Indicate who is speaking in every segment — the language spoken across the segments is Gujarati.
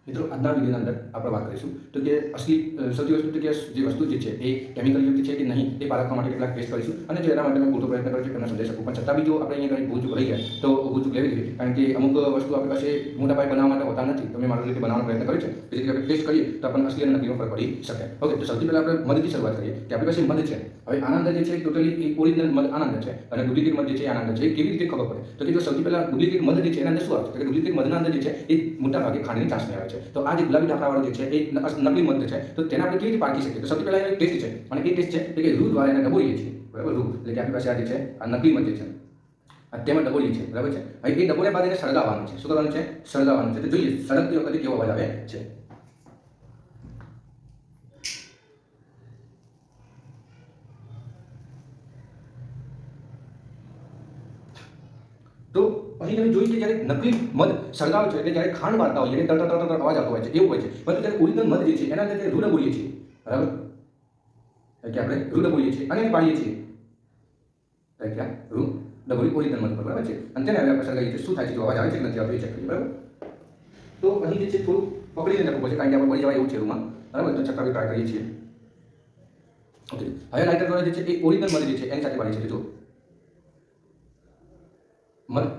Speaker 1: મિત્રો આજના વિડીયોના અંદર આપણે વાત કરીશું તો કે અસલી સૌથી વસ્તુ કે જે વસ્તુ જે છે એ કેમિકલ યુક્ત છે કે નહીં તે પારખવા માટે કેટલાક ટેસ્ટ કરીશું અને જો એના માટે મેં પૂરતો પ્રયત્ન કર્યો છે તમને સમજાવી શકું. પણ છતાં બી જો આપણે અહીંયા કંઈ ભૂલ ચૂક રહી જાય તો ભૂલ ચૂક લેવી જોઈએ, કારણ કે અમુક વસ્તુ આપણી પાસે મોટા પાયે બનાવવા માટે હોતા નથી. તો મેં મારી રીતે બનાવવાનો પ્રયત્ન કર્યો છે કે જેથી આપણે ટેસ્ટ કરીએ તો આપણને અસલી અને નકલીનો ફરક પડી શકે. ઓકે, તો સૌથી પહેલાં આપણે મધથી શરૂઆત કરીએ કે આપણી પાસે મધ છે. હવે આના અંદર જે છે ટોટલી ઓરિજિનલ મધ આના અંદર છે અને ડુપ્લિકેટ મધ જે છે આના અંદર છે. કેવી રીતે ખબર પડે તો કે જો સૌથી પહેલાં ડુપ્લિકેટ મધ જે છે એના અંદર શું આવે છે કે ડુપ્લિકેટ મધના અંદર જે છે એ મોટા ભાગે ખાંડની ચાસણી આવે છે. તો આ જે ગુલાબી ઢાંકણાવાળો જે છે એ નકલી મધ છે. તો તેને આપણે કેવી રીતે પારખી શકીએ? તો સૌથી પહેલાં એનો ટેસ્ટ છે અને એ ટેસ્ટ છે કે રૂ દ્વારા એને ડબોળીએ છીએ. બરાબર, રૂ એટલે કે આપણી પાસે આ જે છે આ નકલી મધ જે છે તેમાં ડબોળીએ છીએ. બરાબર છે. હવે એ ડબોળ્યા બાદ એને સળગાવવાનું છે. શું કરવાનું છે? સળગાવવાનું છે. તો જોઈએ સળગતી વખતે કેવો અવાજ આવે છે. તો અહીં તમે જોઈ કે જ્યારે નકલી મધ સળગાવે છે એટલે જ્યારે ખાંડ મારતા હોય એટલે તર અવાજ આવતો હોય છે, એવું હોય છે. પરંતુ જ્યારે ઓરિજિનલ મધ જે છે એના અંદર રૂ ડબોળીએ છીએ. બરાબર, કે આપણે રૂ ડબોળીએ છીએ અને એને પાડીએ છીએ. કે રૂ ડબોળી ઓરિજિનલ મધ પર. બરાબર છે. અને તેને હવે આપણે સળગાવીએ છીએ. શું થાય છે? જો અવાજ આવે છે કે નથી આવતો એ ચેક કરીએ. બરાબર, તો અહીં જે છે થોડું પકડીને રાખવું પડશે, કારણ કે આપણે પડી જવાય એવું છે રૂમાં. બરાબર, તો છતાં ટ્રાય કરીએ છીએ. ઓકે, હવે લાઇટર દ્વારા જે છે એ ઓરિજિનલ મધ જે છે એની સાથે પાડીએ છીએ. જો મધ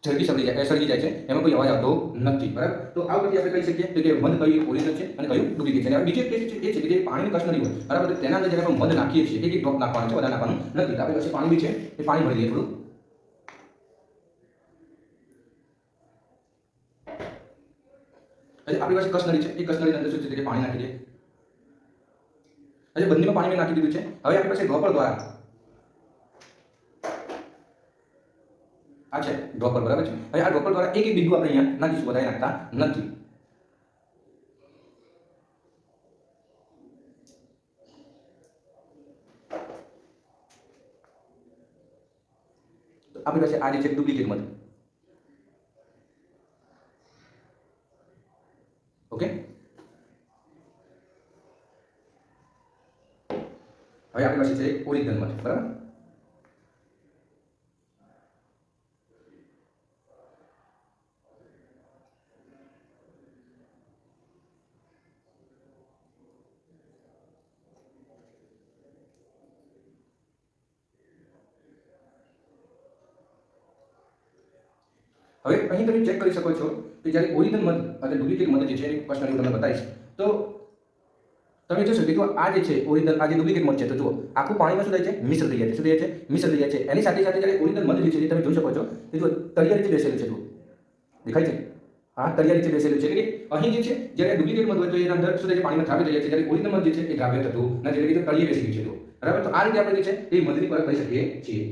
Speaker 1: ઝડપી સળગી જાય છે, એમાં કોઈ અવાજ આવતો નથી. બરાબર, તો આ વખતે આપણે કહી શકીએ કે મધ કયું ઓરિજિનલ છે અને કયું ડુપ્લિકેટ છે. અને બીજો ટેસ્ટ છે એ છે કે જે પાણીની કસ્ટનરી હોય, બરાબર, તો તેના અંદર જ્યારે આપણે મધ નાખીએ છીએ એક ડ્રોપ નાખવાનું છે, વધારે નાખવાનું નથી. તો આપણી પાસે પાણી બી છે, એ પાણી ભરી દઈએ થોડું. એટલે આપણી પાસે કસ્ટનરી છે, એ કસ્ટનરી અંદર શું છે કે પાણી નાખી દઈએ. એટલે બંનેમાં પાણી મેં નાખી દીધું છે. હવે આપણી પાસે ડ્રોપર દ્વારા આ છે ડ્રોપર. બરાબર છે. હવે આ ડ્રોપર દ્વારા એક બિંદુ આપણે અહીંયા નાખીશું, વધારે નાખતા નથી. તો આપણી પાસે આ જે છે ડુપ્લિકેટ મધ. ઓકે, હવે આપણી પાસે છે ઓરિજિનલ મધ. બરાબર, હવે અહીં તમે ચેક કરી શકો છો કે જ્યારે ઓરિજિનલ મધ અને ડુપ્લિકેટ મધ જે છે એની કસ્ટનરી હું તમને બતાવીશ. તો તમે જોશો કે જો આ જે છે ઓરિજિનલ, આ જે ડુપ્લિકેટ મધ છે, તો જુઓ આખું પાણીમાં શું થાય છે? મિશ્ર થઈ જાય છે. શું થાય છે? મિશ્ર થઈ જાય છે. એની સાથે સાથે જ્યારે ઓરિજિનલ મધ જે છે એ તમે જોઈ શકો છો કે જો તળિયા રીતે બેસેલું છે. જુઓ, દેખાય છે? હા, તળિયા રીતે બેસેલું છે. એટલે કે અહીં જે છે જ્યારે ડુપ્લિકેટ મધ હોય તો એના અંદર શું થાય છે? પાણીમાં દ્રાવ્ય થઈ જાય છે. જ્યારે ઓરિજિનલ મધ જે છે એ દ્રાવ્ય થતું નથી, એટલે કે તળિયે બેસી ગયું છે. જુઓ, બરાબર. તો આ રીતે આપણે જે છે એ મધની પરખ કરી શકીએ છીએ.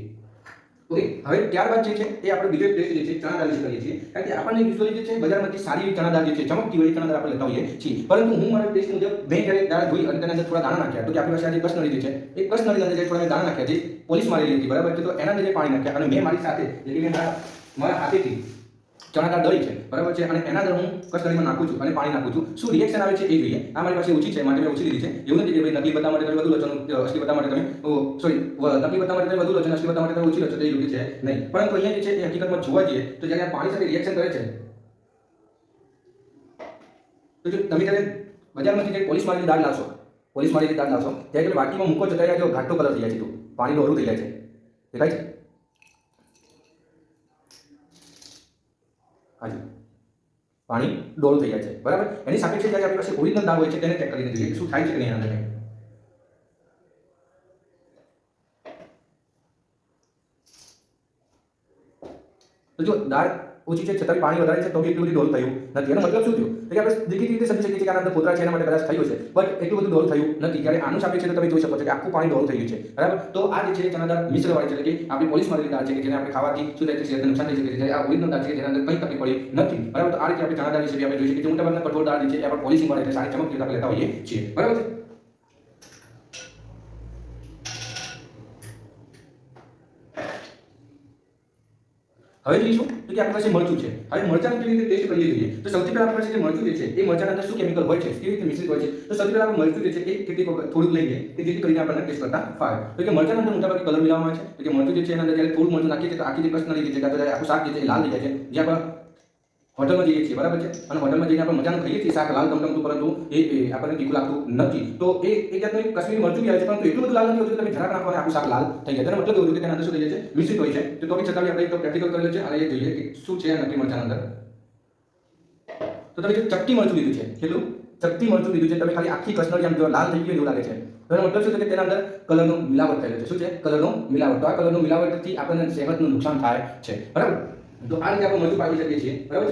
Speaker 1: ઓકે, હવે ત્યારબાદ જે છે એ આપણે બીજો ટેસ્ટ જે છે ચણા દાળ વિશે કરીએ છીએ. કારણ કે આપણને યુઝ્યુઅલી જે છે બજારમાંથી સારી એવી ચણા દાળ જે છે ચમકતી હોય એ ચણા દાળ આપણે લેતા હોઈએ છીએ. પરંતુ હું મારા ટેસ્ટ મુજબ મેં જ્યારે દાળ ધોઈ અને તેના અંદર થોડા દાણા નાખ્યા, તો કે આપણી પાસે આ જે કસ્ટનરી જે છે એ કસ્ટનરી અંદર જે થોડા મેં દાણા નાખ્યા, જે પોલીસ મારેલી હતી. બરાબર છે. તો એના અંદર જે પાણી નાખ્યા અને મેં મારી સાથે જે કે મેં મારા હાથેથી ચણા દાળ દળી છે. બરાબર છે. અને એના અંદર હું કસ્ટનરીમાં નાખું છું અને પાણી નાખું છું. શું રિએક્શન આવે છે એ જોઈએ. આ મારી પાસે ઓછી છે માટે મેં ઓછી લીધી છે. એવું નથી કે ભાઈ નકલી બતાવવા માટે તમે વધુ લો છો, અસલી બતાવવા માટે તમે નકલી બતાવવા માટે તમે વધુ લો છો, અસલી બતાવવા માટે તમે ઓછી લો છો, તો એ યોગ્ય છે નહીં. પરંતુ અહીંયા જે છે એ હકીકતમાં જોવા જઈએ તો જ્યારે આ પાણી સાથે રિએક્શન કરે છે, તો જો તમે જ્યારે બજારમાંથી જે પોલીસ મારેલી દાળ લાવશો, ત્યારે તમે વાટકીમાં મૂકો છો ત્યારે જો ઘાટો કલર થઈ જાય છે, તો પાણી ડોરું થઈ જાય છે. દેખાય છે? હાજી, પાણી ડોળું થઈ જાય છે. બરાબર. એની સાપેક્ષે જ્યારે આપણી પાસે ઓરિજિનલ દાળ હોય છે તેને ચેક કરીને જોઈએ શું થાય છે કે નહીં અંદર. તો જો દાળ ઓછી છે છતાં પાણી વધારે છે તો બી એટલું બધું ડોળ થયું નથી. એનો મતલબ શું થયો? કે આપણે દેખીતી રીતે સમજી શકીએ છીએ કે આના અંદર ફોતરા છે, એના માટે કદાચ થયું છે, બટ એટલું બધું ડોળ થયું નથી. જ્યારે આનું સાપેક્ષે તો તમે જોઈ શકો છો કે આખું પાણી ડોળ થયું છે. બરાબર. તો આ જે છે ચણા દાળ મિશ્ર વાળી છે, એટલે કે આપણી પોલીસ મારેલી દાળ છે કે જેને આપણે ખાવાથી શું થાય છે? શરીરને નુકસાન થઈ શકે છે. જ્યારે આ ઓરિજિનલ દાળ છે કે જેના અંદર કંઈ તકલીફ પડી નથી. બરાબર. તો આ રીતે આપણે ચણા દાળ વિશે આપણે જોઈ શકીએ છીએ. મોટાભાગના કઠોળ દાળ જે છે એ આપણે પોલિશિંગ વાળી એટલે સારી ચમકતી આપણે લેતા હોઈએ છીએ. બરાબર છે. હવે જોઈશું તો કે આપણી પાસે મરચું છે. હવે મરચાંનો કેવી રીતે ટેસ્ટ કરીએ જોઈએ. તો સૌથી પહેલા આપણી પાસે જે મરચું જે છે એ મરચાંના અંદર શું કેમિકલ હોય છે, કેવી રીતે મિશ્રિત હોય છે. તો સૌથી પહેલા આપણે મરચું જે છે એ કેટલીક વખત થોડુંક લઈએ કે જેથી કરીને આપણને ટેસ્ટ કરતા ફાવે. તો કે મરચાંના અંદર મોટાભાગે કલર મિલાવવામાં આવે છે. તો કે મરચું જે છે એના અંદર જ્યારે થોડું મરચું નાખીએ છીએ તો આખી જે કસ્ટનરી જે છે કાં તો આખું શાક જે છે એ લાલ થઈ જાય છે. જે આપણા હોટલમાં જઈએ છીએ બરાબર છે અને હોટલમાં જઈને આપણે મજાનું ખાઈએ છીએ શાક લાલ ટમટમતું પરંતુ એ આપણને તીખું લાગતું નથી તો એ જાતનું એક કશ્મીરી મરચું બી આવે છે પરંતુ એટલું બધું લાલ નથી હોતું કે તમે જરાક નાખો અને આખું શાક લાલ થઈ જાય તેનો મતલબ એવું કે તેના અંદર શું થઈ જાય છે મિશ્રિત હોય છે તો બી છતાં આપણે એક પ્રેક્ટિકલ કરેલું છે અને એ જોઈએ કે શું છે નકલી મરચાના અંદર તો તમે જો ચપટી મરચું લીધું છે કેટલું ચપટી મરચું લીધું છે તમે ખાલી આખી કશ્મીરી આમ જો લાલ થઈ ગયું એવું લાગે છે તો એનો મતલબ શું છે કે તેના અંદર કલરનો મિલાવટ થયેલો છે શું છે કલરનો મિલાવટ તો આ કલરનો મિલાવટથી આપણને સેહતનું નુકસાન થાય છે બરાબર તો આ રીતે આપણે મરચું પાડી શકીએ છીએ બરાબર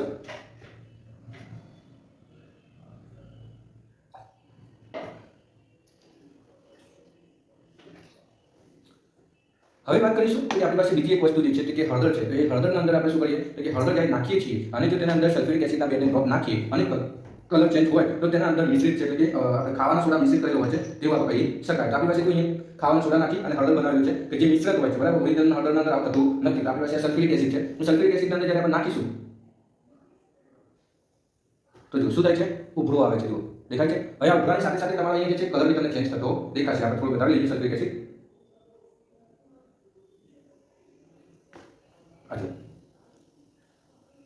Speaker 1: હવે વાત કરીશું કે આપણી પાસે બીજી એક વસ્તુ જે છે કે હળદર છે તો એ હળદરના અંદર આપણે શું કરીએ કે હળદર જ્યારે નાખીએ છીએ અને જો તેના અંદર સલ્ફ્યુરિક એસિડના 2 ડ્રોપ નાખીએ અને કલર ચેન્જ હોય તો તેના અંદર મિશ્રિત છે એટલે કે આપણે ખાવાના સોડા મિશ્રિત કરેલો હોય છે તેવું આપણે કહી શકાય તો આપણી પાસે કોઈ ખાવાના સોડા નાખી અને હળદર બનાવેલું છે કે જે મિશ્રિત હોય છે બરાબર ઓરિજિનલ હળદરના અંદર આવતું નથી તો આપણી પાસે સલ્ફ્યુરિક એસિડ છે તો સલ્ફ્યુરિક એસિડના અંદર જ્યારે આપણે નાખીશું તો જો શું થાય છે ઉભરો આવે છે જો દેખાય છે હવે આ ઉભરાની સાથે સાથે તમારે અહીંયા જે છે કલર બી તમને ચેન્જ થતો દેખાશે આપણે થોડું વધારે લઈએ સલ્ફ્યુરિક એસિડ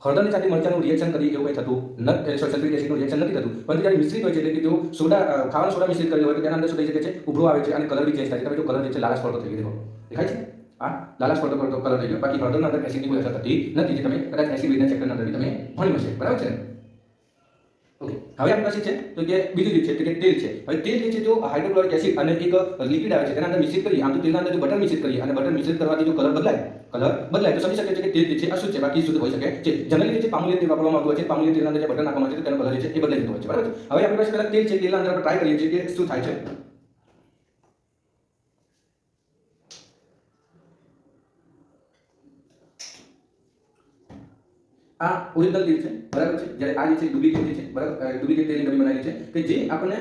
Speaker 1: હળદરની સાથે મરચાનું રિએક્શન કરી એવું કંઈ થતું નથી સલ્ફ્યુરિક એસિડનું રિએક્શન નથી થતું પરંતુ જ્યારે મિશ્રિત હોય છે એટલે કે જો સોડા ખાવાનો સોડા મિશ્રિત કરેલો હોય તો તેના અંદર શું થઈ શકે છે ઉભરો આવે છે અને કલર બી ચેન્જ થાય છે તમે જો કલર જે છે લાલાશ પડતો થઈ ગયો દેખાય છે આ લાલાશ પડતો કલર થઈ ગયો બાકી હળદરના અંદર એસિડની કોઈ અસર થતી નથી જે તમે કદાચ એસિડ વિજ્ઞાન ચેપ્ટરના અંદર તમે ભણી હશે બરાબર છે ઓકે હવે આપણી પાસે છે તો કે બીજું જે છે કે તેલ છે હવે તેલ જે છે જો હાઇડ્રોક્લોરિક એસિડ અને એક લિક્વિડ આવે છે તેના અંદર મિશ્રિત કરીએ આમ તો તેલના અંદર જો બટર મિશ્રિત કરીએ અને બટર મિશ્રિત કરવાથી જો કલર બદલાય તો સમજી શકીએ છીએ કે તેલ જે છે અશુદ્ધ છે બાકી શુદ્ધ હોઈ શકે છે જનરલી જે છે પામોલિન તેલ વાપરવામાં આવતું હોય છે પામોલિન તેલના અંદર જે બટર નાખવામાં આવે છે તેનો કલર જે છે એ બદલાઈ જતો હોય છે બરાબર હવે આપણી પાસે પહેલા તેલ છે તેલના અંદર આપણે ટ્રાય કરીએ છીએ કે શું થાય છે આ ઓરિજિનલ તેલ છે બરાબર છે જ્યારે આ જે છે ડુપ્લિકેટ જે છે બરાબર ડુપ્લિકેટ તેલની ડબ્બી બનાવેલી છે કે જે આપણને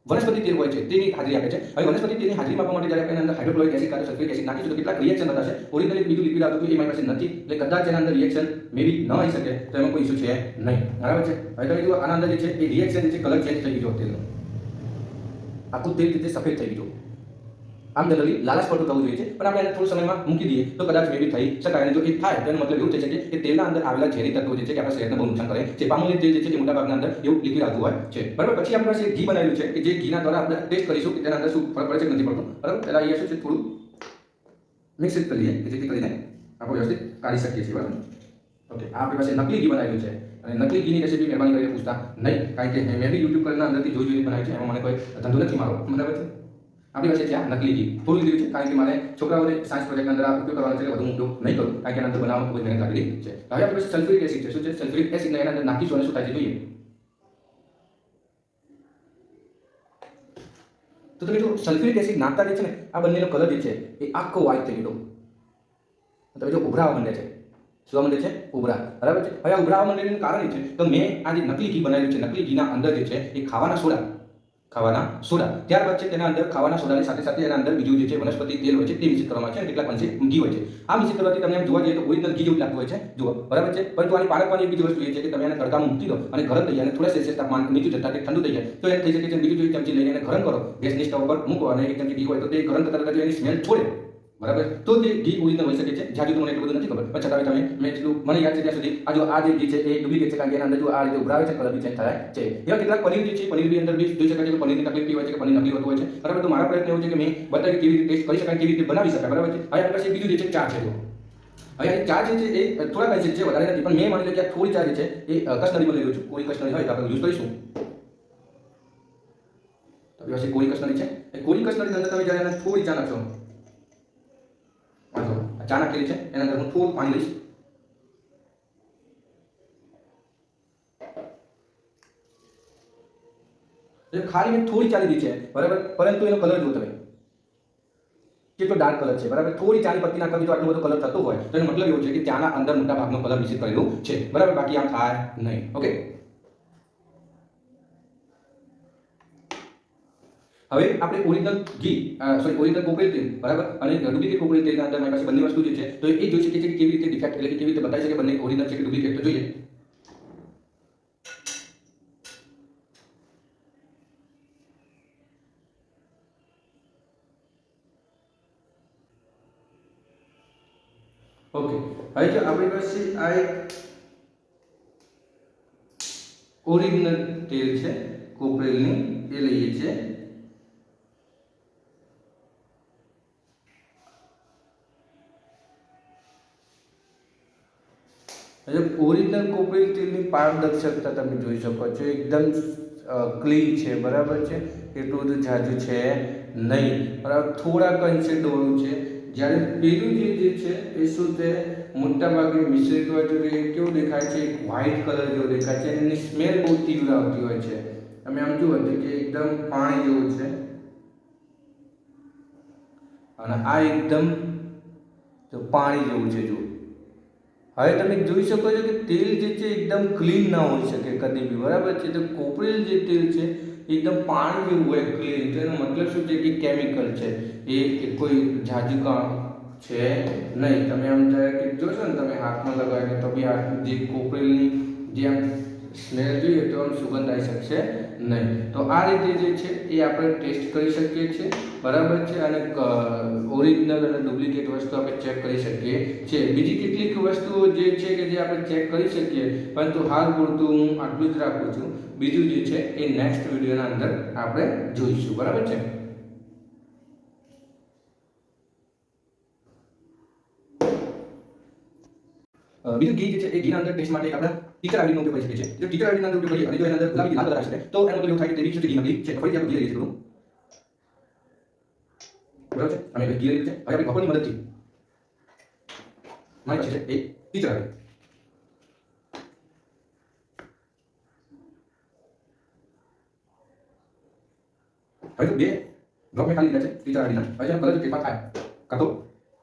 Speaker 1: વનસ્પતિ તેલ હોય છે તેની હાજરી આપે છે હવે વનસ્પતિ તેલની હાજરી માપવા માટે જ્યારે આપણે અંદર હાઇડ્રોક્લોરિક એસિડ કાં તો સલ્ફ્યુરિક એસિડ નાખીશું તો કેટલાક રિએક્શન થતા છે ઓરિજિનલ બીજું લિક્વિડ આવતું હતું એ મારી પાસે નથી એટલે કદાચ એના અંદર રિએક્શન મે બી ન આવી શકે તો એમાં કોઈ ઇશ્યુ છે નહીં બરાબર છે હવે તમે જુઓ આના અંદર જે છે એ રિએક્શન જે છે કલર ચેન્જ થઈ ગયો તેલનો આખું તેલ જે છે સફેદ થઈ ગયું આમ જનરલી લાલાશ પડતું થવું જોઈએ છે પણ આપણે એને થોડા સમયમાં મૂકી દઈએ તો કદાચ મેબી થઈ શકાય અને જો એ થાય તો એનો મતલબ એવું થઈ શકે કે તેલના અંદર આવેલા ઝેરી તત્વો જે છે કે આપણા શરીરને બહુ નુકસાન કરે છે પામોલિન તેલ જે છે એ મોટાભાગના અંદર એવું લિક્વિડ આવતું હોય છે બરાબર પછી આપણી પાસે ઘી બનાવેલું છે કે જે ઘીના દ્વારા આપણે ટેસ્ટ કરીશું કે તેના અંદર શું ફરક પડે છે કે નથી પડતો બરાબર પહેલાં અહીંયા શું છે થોડું મિક્સ કરી લઈએ કે જેથી કરીને આપણે વ્યવસ્થિત કાઢી શકીએ છીએ બરાબર ઓકે આ આપણી પાસે નકલી ઘી બનાવેલું છે અને નકલી ઘીની રેસીપી મહેરબાની કરીને પૂછતા નહીં કારણ કે મેં બી યુટ્યુબ કરના અંદરથી જોઈને બનાવી છે એમાં મને કોઈ ધંધો નથી મારો બરાબર છે આપણી પાસે ત્યાં નકલી ઘી થોડું લીધું છે કારણ કે મારે છોકરાઓને સાયન્સ પ્રોજેક્ટ અંદર ઉપયોગ કરવાનો છે વધુ ઉપયોગ નહીં કરું કારણ કે એના અંદર બનાવવામાં ખૂબ મહેનત લાગેલી છે હવે આપણી પાસે સલ્ફ્યુરિક એસિડ છે શું છે સલ્ફ્યુરિક એસિડને એના અંદર નાખીશું અને શું થાય છે જોઈએ તો તમે જો સલ્ફ્યુરિક એસિડ નાખતા જે છે ને આ બંનેનો કલર જે છે એ આખો વ્હાઇટ થઈ ગયો તમે જો ઉભરાવા માંડે છે શું માંડે છે ઉભરા બરાબર છે હવે આ ઉભરાવા માંડેનું કારણ એ છે તો મેં આ જે નકલી ઘી બનાવેલું છે નકલી ઘીના અંદર જે છે એ ખાવાના સોડા ત્યારબાદ છે તેના અંદર ખાવાના સોડાની સાથે સાથે એના અંદર બીજું જે છે વનસ્પતિ તેલ હોય છે તે મિશ્રિત કરવામાં છે અને કેટલાક અંશે ઘી હોય છે આ મિશ્રિત કરવાથી તમને એમ જોવા જઈએ તો ઓરિજિનલ ઘી જેવું લાગતું હોય છે જુઓ બરાબર છે પરંતુ આની પારખવાની એક બીજી વસ્તુ એ છે કે તમે એને તડકામાં મૂકી દો અને ગરમ થઈ જાય અને થોડા સેલ્સિયસ તાપમાન નીચું જતા તે ઠંડુ થઈ જાય તો એમ થઈ શકે છે બીજું ચમચી લઈને એને ગરમ કરો ગેસની સ્ટવ પર મૂકો અને એક ચમચી ઘી હોય તો તે ગરમ થતા એની સ્મેલ છોડે બરાબર તો તે ઘી ઓરિજિનલ હોઈ શકે છે જ્યાં સુધી મને એટલું બધું નથી ખબર પણ છતાં તમે મેં જેટલું મને યાદ છે ત્યાં સુધી આ જે ઘી છે એ ડુપ્લિકેટ છે કારણ કે એના અંદર જો આ રીતે ઉભરાવે છે કલર બી ચેન્જ થાય છે એવા કેટલાક પનીર જે છે પનીરની અંદર બી જોઈ શકાય છે કે પનીરની તકલીફ બી હોય છે કે પનીર નકલી હોતું હોય છે બરાબર તો મારા પ્રયત્ન એવું છે કે મેં બતાવ્યું કે કેવી રીતે ટેસ્ટ કરી શકાય કેવી રીતે બનાવી શકાય બરાબર છે હવે આપણી પાસે બીજું જે છે ચા છે હવે આ ચા જે છે એ થોડા કંઈ છે વધારે નથી પણ મેં માની લો કે આ થોડી ચા જે છે એ કસ્ટરીમાં લઈ રહ્યો છું કોઈ કસ્ટરી હોય તો આપણે યુઝ કરીશું તો આપણી પાસે કોઈ કસ્ટરી છે એ કોઈ કસ્ટરી અંદર તમે જ્યારે એને થોડી ચા નાખશો ચા નાખેલી છે એના અંદર હું થોડું પાણી લઈશ ખાલી મેં થોડી ચા લીધી છે બરાબર પરંતુ એનો કલર જુઓ તમે કેટલો ડાર્ક કલર છે બરાબર થોડી ચાની પત્તી નાખવાથી તો આટલો બધો કલર થતો હોય તો એનો મતલબ એવો છે કે ચાના અંદર મોટા ભાગનો કલર મિશ્રિત કરેલું છે બરાબર બાકી આમ થાય નહીં ઓકે હવે આપણે ઓરિજિનલ ઘી ઓરિજિનલ કોકોનટ તેલ બરાબર અને ડુપ્લિકેટ કોકોનટ તેલના અંદર મારી પાસે બંને વસ્તુ જે છે તો એ જોઈ શકીએ છીએ કે કેવી રીતે ડિફેક્ટ એટલે કે કેવી રીતે બતાવી શકે બંને ઓરિજિનલ છે કે ડુપ્લિકેટ તો જોઈએ ઓકે હવે જો આપણી પાસે આ એક ઓરિજિનલ તેલ છે કોપરેલની એ લઈએ છીએ। ઓરિજિનલ કોપરેલ તેલની પારદર્શકતા તમે જોઈ શકો છો, એકદમ ક્લીન છે, બરાબર છે, એટલું બધું જાજુ છે નહીં, બરાબર, થોડાક અંશે ડોળું છે। જ્યારે પેલું જે છે એ શું છે, મોટા ભાગે મિશ્રિત હોય તો એ કેવું દેખાય છે, વ્હાઇટ કલર જેવો દેખાય છે, એની સ્મેલ બહુ તીવ્ર આવતી હોય છે। તમે આમ જુઓ તો કે એકદમ પાણી જેવું છે, અને આ એકદમ પાણી જેવું છે। જુઓ, હવે તમે જોઈ શકો છો કે તેલ જે છે એકદમ ક્લીન ના હોઈ શકે કદી બી, બરાબર છે। તો કોપરેલ જે તેલ છે એકદમ પાણી જેવું હોય, ક્લીન, તો એનો મતલબ શું છે કે કેમિકલ છે, એ કોઈ જાજુ કામ છે નહીં। તમે આમ કે જોશો ને, તમે હાથમાં લગાવીને તો બી હાથ જે કોપરેલની જે આમ સ્મેલ જોઈએ તો આમ સુગંધ આવી શકશે નહીં। તો આ રીતે જે છે એ આપણે ટેસ્ટ કરી શકીએ છીએ, બરાબર છે, અને ઓરિજિનલ અને ડુપ્લિકેટ વસ્તુ આપણે ચેક કરી શકીએ છીએ। બીજી કેટલીક વસ્તુઓ જે છે કે જે આપણે ચેક કરી શકીએ, પરંતુ હાલ પૂરતું હું આટલું જ રાખું છું। બીજું જે છે એ નેક્સ્ટ વિડીયોના અંદર આપણે જોઈશું, બરાબર છે। બીજું ઘી જે છે એ ઘીના અંદર ટેસ્ટ માટે આપણે ટીચર આઈડીનો ઉપયોગ કરી શકીએ છીએ। જો ટીચર આઈડીનો ઉપયોગ કરીએ અને જો એના અંદર ગુલાબી લાલ કલર આવશે તો એનો મતલબ એવું થાય કે તે ઘી નકલી છે। ફરીથી આપણે ઘી લઈએ છીએ થોડું, બરાબર છે, અને ઘી લઈએ છીએ। હવે આપણે બપોરની મદદથી મારી પાસે છે એ ટીચર આઈડી, હવે તો બે ડ્રોપ મેં ખાલી લીધા છે ટીચર આઈડીના। હવે જેનો કલર ફેરફાર થાય કાં તો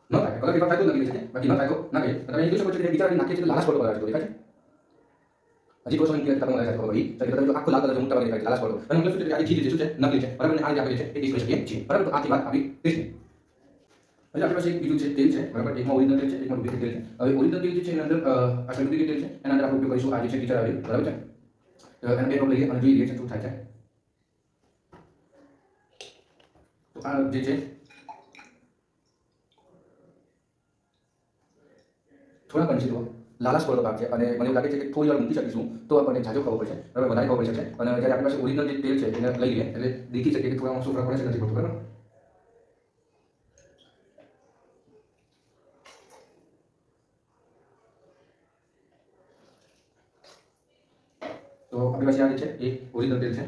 Speaker 1: ન થાય, કલર ફેરફાર થાય તો લખી શકીએ, બાકી ન થાય તો ના કહીએ। તમે અહીં જોઈ શકો છો કે ટીચર આઈડી નાખીએ છીએ તો લાલાશ પડતો કલર આવે છે, દેખાય છે? હજી કોઈ સમય તમને લાગે છે ખબર પડી તો તમે આખો લાલ કલર મોટા ભાગે દેખાય છે, લાલાશ પડતો, અને મતલબ શું છે કે આ ઘી જે શું છે નકલી છે, બરાબર, અને આ જે આપણે છે એ ટેસ્ટ કરી શકીએ છીએ, બરાબર। તો આથી વાત આપણી ટેસ્ટની। હવે આપણી પાસે એક બીજું છે તેલ છે, બરાબર, એકમાં ઓરિજિનલ તેલ છે, એકમાં ડુપ્લિકેટ તેલ છે। હવે ઓરિજિનલ તેલ જે છે એના અંદર આ ડુપ્લિકેટ તેલ છે, એના અંદર આપણે ઉપયોગ કરીશું આ જે છે ટીચર આઈડી, બરાબર છે। તો એને બે ડ્રોપ લઈએ અને જોઈએ રિએક્શન શું થાય છે। તો આ જે છે થોડા અંશે જુઓ લાલાશ પડતો ભાગ છે, અને મને એવું લાગે છે કે થોડી વાર મૂકી શકીશું તો આપણને જાજો ખબર પડશે, બરાબર, વધારે ખબર પડી શકશે। અને જ્યારે આપણી પાસે ઓરિજિનલ જે તેલ છે એને લઈ લઈએ એટલે દેખી શકીએ કે થોડા શું ફરક પડે છે નથી પડતો, બરાબર। તો આપણી પાસે આ જે છે એ ઓરિજિનલ તેલ છે,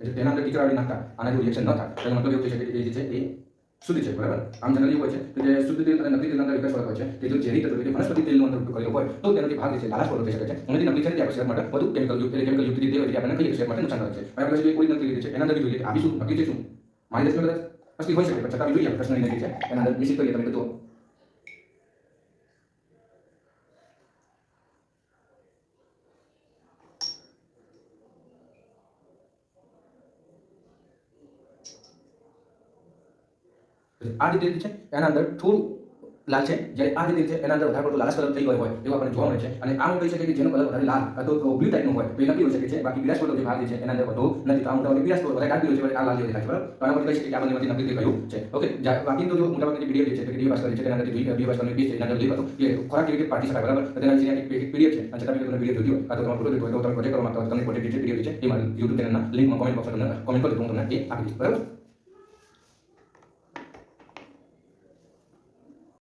Speaker 1: એટલે તેના અંદર ટીચર આઈડી નાખતા આના જો રિએક્શન ન થાય તો મતલબ એવું થઈ શકે કે એ જે છે એ શુદ્ધ છે, બરાબર। આમ જનરલી એવું હોય છે કે જે શુદ્ધ તેલ અને નકલી તેલના અંદર એક જ ફરક હોય છે કે જો ઝેરી તત્વ એટલે વનસ્પતિ તેલનો અંદર ઉપયોગ કરેલો હોય તો તેનો જે ભાગ જે છે લાલાશ પડતો થઈ શકે છે, અને જે નકલી છે તે આપણા શરીર માટે વધુ કેમિકલ યુક્ત જે તેલ હોય છે આપણને કહીએ શરીર માટે નુકસાનકારક છે। હવે આપણે જે ઓરિજિનલ તેલ છે એના અંદર જોઈએ કે આ બી શું નકલી છે, શું મારી દૃષ્ટિએ કદાચ અસલી હોઈ શકે, પણ છતાં બી જોઈએ આપણે પ્રશ્ન નકલી છે એના અંદર નિશ્ચિત કરીએ તમે તો આ જે તેલ છે એના અંદર થોડું લાલ છે, જ્યારે આ જે તેલ છે એના અંદર વધારે પડતો લાલાશ કલર થઈ ગયો હોય એવું આપણને જોવા મળે છે। અને આમ કહી શકે કે જેનો કલર વધારે લાલ અથવા બ્લુ ટાઈપનો હોય તો એ નકલી હોઈ શકે છે, બાકી પીળાશ પડતો જે ભાગ જે છે એના અંદર હોતો નથી। તો આ મોટાભાગે પીળાશ પડતો વધારે ડાર્ક પીળો છે, આ લાલ જેવો દેખાય છે, બરાબર। તો આના પરથી કહી શકીએ કે આ બંનેમાંથી નકલી તેલ કયું છે, ઓકે। બાકી તો જો મોટાભાગે જે પીડીએફ છે કે ડીઓ વાસ્કર છે તેના અંદર ડીઓ વાસ્કરની પીસ છે એના અંદર લીધું કે ખોરાક કેવી રીતે પાટી શકાય, બરાબર। તો તેના વિશે એક પીડીએફ છે, અને છતાં તમે વિડીયો જોયો હોય કાં તો તમારો પ્રોજેક્ટ હોય તો તમે પ્રોજેક્ટ કરવા માંગતા હોય તો તમને પ્રોજેક્ટ જે પીડીએફ છે એ મારી YouTube ચેનલના લિંકમાં કોમેન્ટ બોક્સમાં તમને કોમેન્ટ કરી દઉં, હું તમને એ આપી દઈશ, બરાબર।